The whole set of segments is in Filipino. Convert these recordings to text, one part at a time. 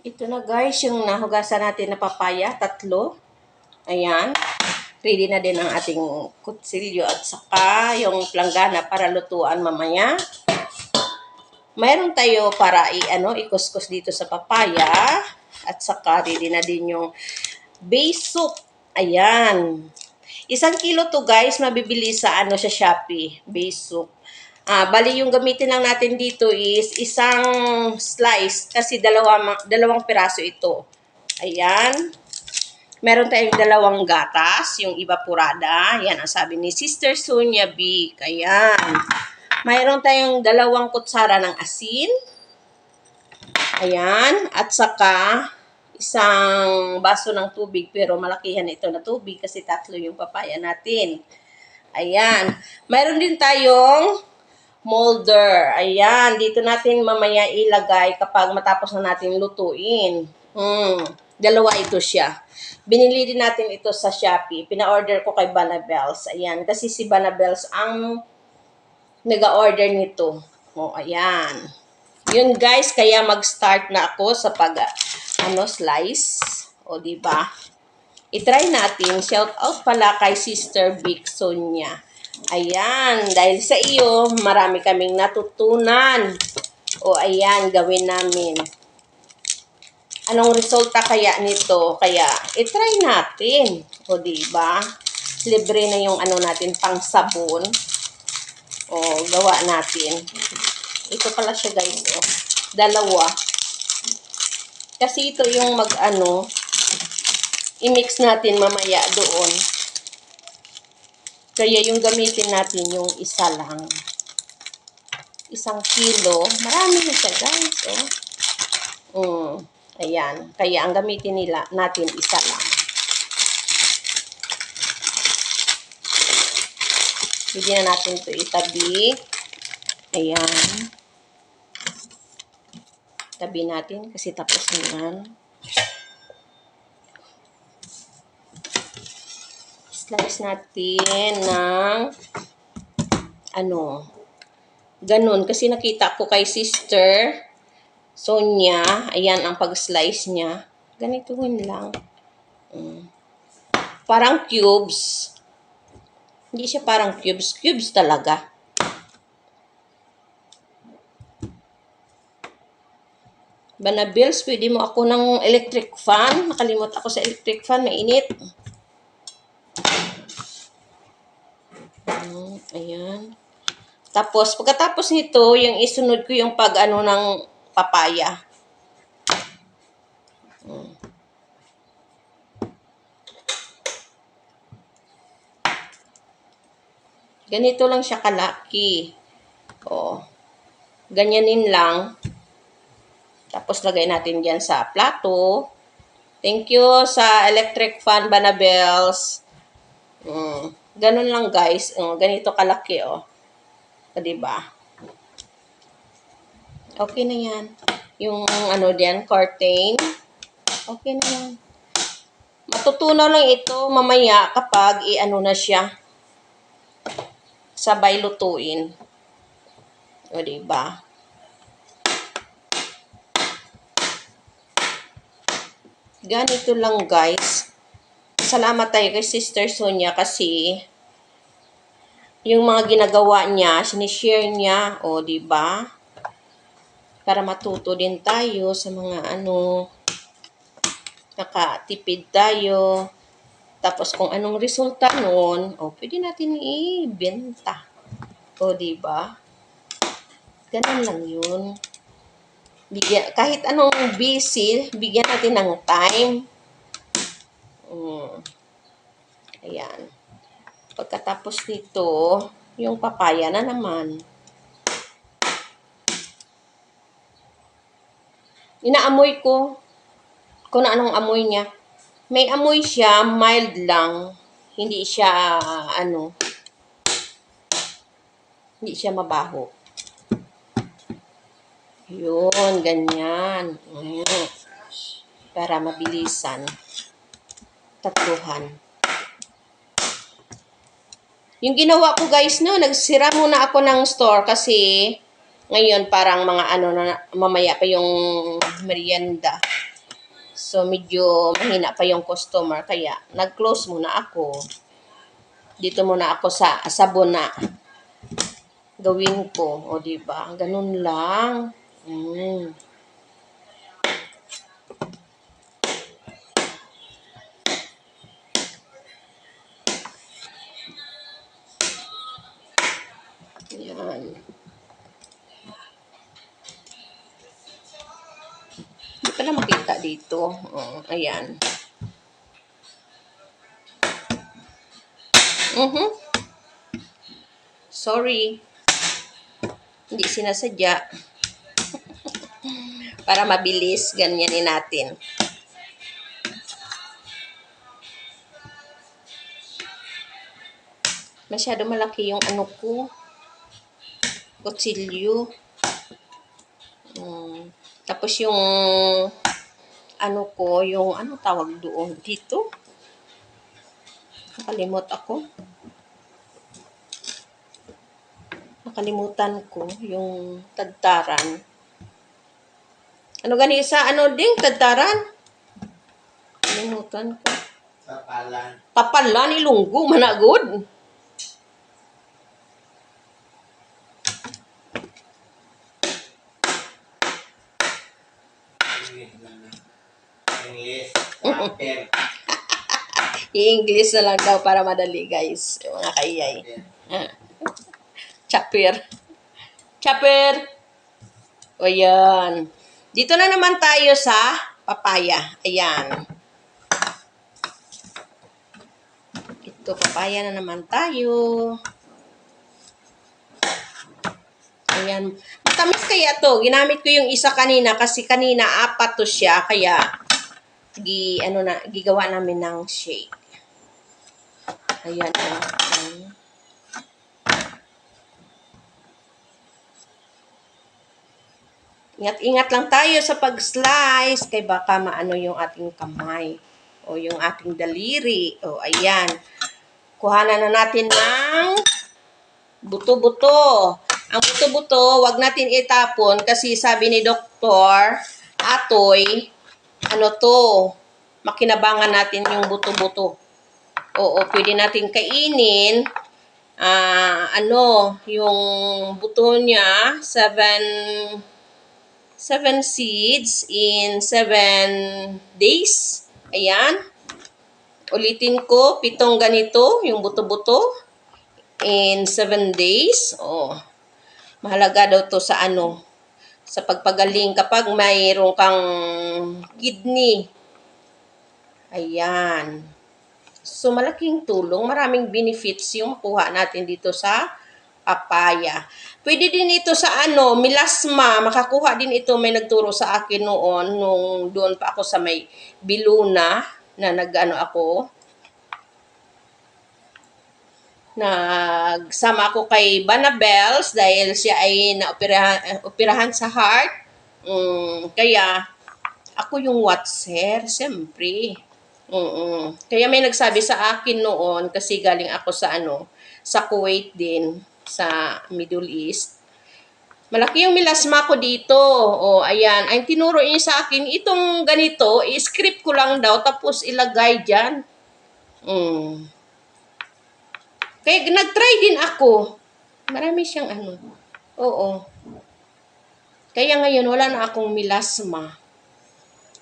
Ito na guys, yung nahugasan natin na papaya, 3. Ayan. Ready na din ang ating kutsilyo at saka yung planggana para lutuan mamaya. Mayroon tayo para ikuskus dito sa papaya. At saka ready na din yung base soup. Ayan. 1 kilo to guys, mabibili sa sa Shopee, base soup. Bali yung gamitin lang natin dito is isang slice kasi dalawang piraso ito. Ayan. Meron tayong 2 gatas, yung evaporada. Yan ang sabi ni Sister Sonia B. Ayan. Mayroon tayong 2 kutsara ng asin. Ayan. At saka isang baso ng tubig, pero malakihan ito na tubig kasi 3 yung papaya natin. Ayan. Mayroon din tayong molder. Ayan. Dito natin mamaya ilagay kapag matapos na natin lutuin. 2 ito siya. Binili din natin ito sa Shopee. Pina-order ko kay Banabels. Ayan. Kasi si Banabels ang nag-order nito. Ayan. Yun guys, kaya mag-start na ako sa slice. Diba? I-try natin. Shout out pala kay Sister Vic Sonia. Ayan, dahil sa iyo, marami kaming natutunan. Ayan, gawin namin. Anong resulta kaya nito? Kaya, i-try natin. Diba? Libre na yung natin pang sabon. Gawa natin. Ito pala siya guys, 2. Kasi ito yung i-mix natin mamaya doon. Kaya yung gamitin natin yung isa lang. 1 kilo. Marami na siya guys, Ayan. Kaya ang gamitin natin isa lang. Pwede na natin ito itabi. Ayan. Tabi natin kasi tapos na yan. Slice natin ng ganun. Kasi nakita ko kay Sister Sonia, ayan ang pag-slice niya. Ganituin lang. Parang cubes. Hindi siya parang cubes. Cubes talaga. Banabels, pwede mo ako ng electric fan. Nakalimot ako sa electric fan. Mainit. Ayan. Tapos, pagkatapos nito, yung isunod ko yung ng papaya. Ganito lang siya kalaki. Ganyanin lang. Tapos, lagay natin dyan sa plato. Thank you sa electric fan, Banabels. Ganun lang, guys. Ganito kalaki, Diba? Okay na yan. Yung, diyan, curtain. Okay na yan. Matutunaw lang ito mamaya kapag na siya. Sabay lutuin. Diba? Ganito lang guys. Salamat tayo kay Sister Sonia kasi yung mga ginagawa niya, sinishare niya, diba? Para matuto din tayo sa mga nakatipid tayo. Tapos kung anong resulta nun, pwede natin ibenta. Diba? Ganun lang yun. Kahit anong busy, bigyan natin ng time. Ayan. Pagkatapos nito, yung papaya na naman. Inaamoy ko kung anong amoy niya. May amoy siya, mild lang. Hindi siya, hindi siya mabaho. Yun, ganyan. Para mabilisan. Tatluhan. Yung ginawa ko guys, nagsira muna ako ng store kasi ngayon parang mga mamaya pa yung merienda. So, medyo mahina pa yung customer. Kaya, nag-close muna ako. Dito muna ako sa sabon na gawin ko. O, diba? Ganun lang. Yan. Hindi pala makita dito. Ayan. Sorry. Hindi sinasadya. Para mabilis, ganyanin natin. Masyado malaki yung ano ko. Kutsilyo. Tapos yung ano ko, yung ano tawag doon dito? Nakalimutan ko yung tadtaran. Ano gani sa ano ding tadtaran? Nakalimutan ko. Papalan ilunggo managod. I-English na lang daw para madali, guys. Yung mga kaiyay. Chopper. Chopper! O yan. Dito na naman tayo sa papaya. Ayan. Ito, papaya na naman tayo. Ayan. Matamis kaya to. Ginamit ko yung isa kanina kasi kanina 4 to siya. Kaya, gigawa namin ng shake. Ayan. Ingat-ingat lang tayo sa pag-slice kay baka maano yung ating kamay o yung ating daliri. O, ayan. Kuhanan na natin ng buto-buto. Ang buto-buto, wag natin itapon kasi sabi ni Doktor Atoy, ano to, makinabangan natin yung buto-buto. Oo, pwede natin kainin. Yung buto niya, 7 seeds in 7 days. Ayan. Ulitin ko, 7 ganito, yung buto-buto in 7 days. Mahalaga daw to sa sa pagpagaling kapag mayroon kang kidney. Ayan. So, malaking tulong. Maraming benefits yung makuha natin dito sa papaya. Pwede din ito sa melasma. Makakuha din ito. May nagturo sa akin noon, nung doon pa ako sa may Biluna, na nagsama ako kay Banabels dahil siya ay naoperahan sa heart. Kaya, ako yung watcher, siyempre. Kaya may nagsabi sa akin noon, kasi galing ako sa Kuwait din, sa Middle East. Malaki yung melasma ko dito. Ayan. Ay, tinuro niya sa akin, itong ganito, i-script ko lang daw, tapos ilagay dyan. Kaya nag-try din ako. Marami siyang Oo. Kaya ngayon, wala na akong melasma.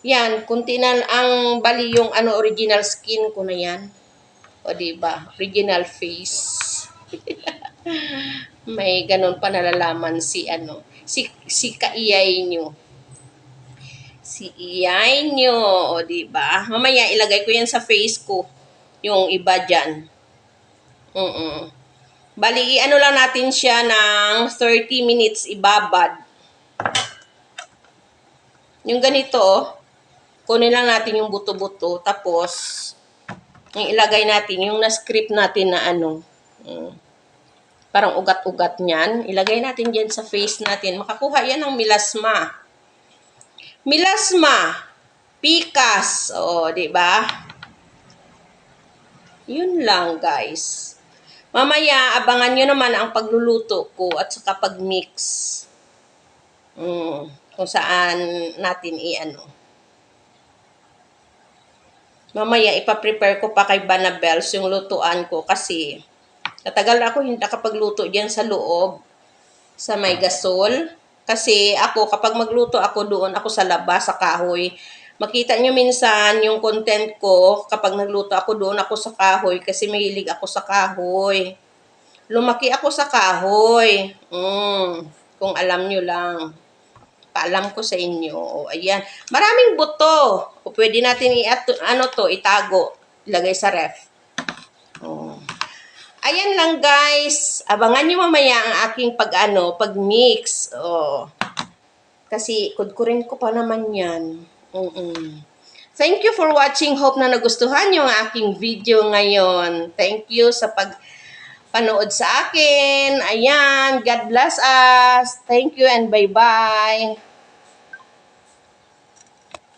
Yan, kunti na ang bali yung original skin ko na yan. O, diba? Original face. May ganun pa nalalaman si kaiyay nyo. Si iyay nyo. O, diba? Mamaya ilagay ko yan sa face ko. Yung iba dyan. Bali, lang natin siya ng 30 minutes ibabad. Yung ganito, kunin lang natin yung buto-buto. Tapos, yung ilagay natin, yung na-script natin na parang ugat-ugat niyan. Ilagay natin dyan sa face natin. Makakuha yan ng melasma. Melasma. Pikas. Diba? Yun lang, guys. Mamaya, abangan nyo naman ang pagluluto ko at saka pag-mix. Kung saan natin Mamaya ipa-prepare ko pa kay Banabels yung lutuan ko kasi katagal ako hindi nakapagluto diyan sa loob sa may gasol. Kasi ako, kapag magluto ako doon, ako sa labas, sa kahoy. Makita nyo minsan yung content ko, kapag nagluto ako doon, ako sa kahoy, kasi mahilig ako sa kahoy. Lumaki ako sa kahoy. Kung alam nyo lang. Paalam ko sa inyo. O, ayan. Maraming buto. O, pwede natin itago. Ilagay sa ref. O. Ayan lang guys. Abangan nyo mamaya ang aking pag-mix. Oh. Kasi kudkurin ko pa naman yan. Thank you for watching. Hope na nagustuhan yung aking video ngayon. Thank you sa panood sa akin. Ayan. God bless us. Thank you and bye-bye.